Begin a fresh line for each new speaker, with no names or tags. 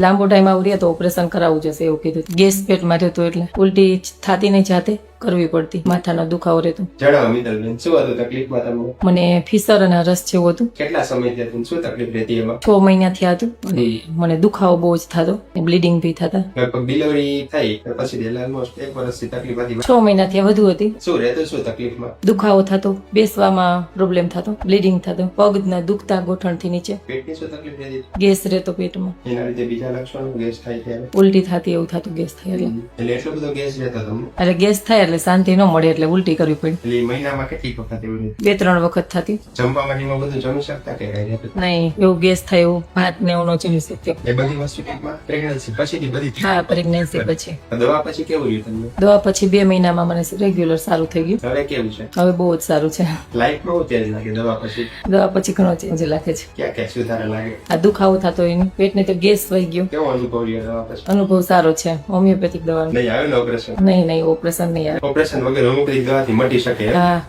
લાંબો ટાઈમ આવું રહે તો ઓપરેશન કરાવવું જશે એવું કીધું. ગેસ પેટમાં રહેતો એટલે ઉલટી થતી નહીં, જાતે કરવી પડતી. માથાનો દુખાવો રહેતો.
જણાવો મિત્તલબેન, શું હતું તકલીફમાં તમને?
મને ફિસર અને રસ જેવું હતું.
કેટલા સમયથી હતું? શું તકલીફ રહેતી એમાં?
6 મહિના થયા હતું. અને મને દુખાવો બહુ જ થતો, બ્લીડિંગ બી થતા.
લગભગ ડિલિવરી થઈ પછી ઓલમોસ્ટ 1 વર્ષથી તકલીફ હતી.
6 મહિના થયા વધુ હતી.
શું રહેતું? શું તકલીફમાં?
દુખાવો થતો, બેસવામાં પ્રોબ્લેમ થતો, બ્લીડિંગ થતો, પગના દુખતા ગોઠણથી નીચે,
પેટની શું તકલીફ રહેતી?
ગેસ રહેતો પેટમાં,
એના લીધે બીજા લક્ષણો ગેસ થાય ત્યારે?
ઉલટી થતી એવું થતું ગેસ થાય એટલે.
એટલે એટલો બધો ગેસ રહેતો તમને?
એટલે ગેસ થાય એટલે શાંતિ ન મળે એટલે ઉલટી કરવી પડી.
એટલે મહિનામાં કેટલી વખત એવું રહેતું?
2-3 વખત થતી.
જમવામાં એમાં બધું જમી શકતા કે કઈ રહેતું?
નહીં, એવું ગેસ થાય એવું ભાત ને એવું ન જમી શકતી.
એ બધી વસ્તુ પેટમાં પ્રેગ્નન્સી પછીથી બધી થઈ?
હા, પ્રેગ્નન્સી પછી.
દવા પછી કેવું રહ્યું તમને?
દવા પછી 2 મહિનામાં મને રેગ્યુલર સારું થઈ ગયું.
હવે કેવું છે?
હવે બહુ જ સારું છે.
લાઈફમાં હું ચેન્જ લાગે દવા પછી?
દવા પછી ઘણો ચેન્જ લાગે છે.
ક્યાં ક્યાં સુધારા લાગે?
આ દુખાવો થતો એની પેટને તો ગેસ વહી ગયો.
કેવો અનુભવ રહ્યો દવા પછી?
અનુભવ સારો છે. હોમિયોપેથિક દવાનો.
નહીં આવે ને ઓપરેશન?
નહીં, ઓપરેશન નહીં આવે.
ઓપરેશન વગર હોમિયોપેથિક દવાથી મટી શકે એમ?
હા.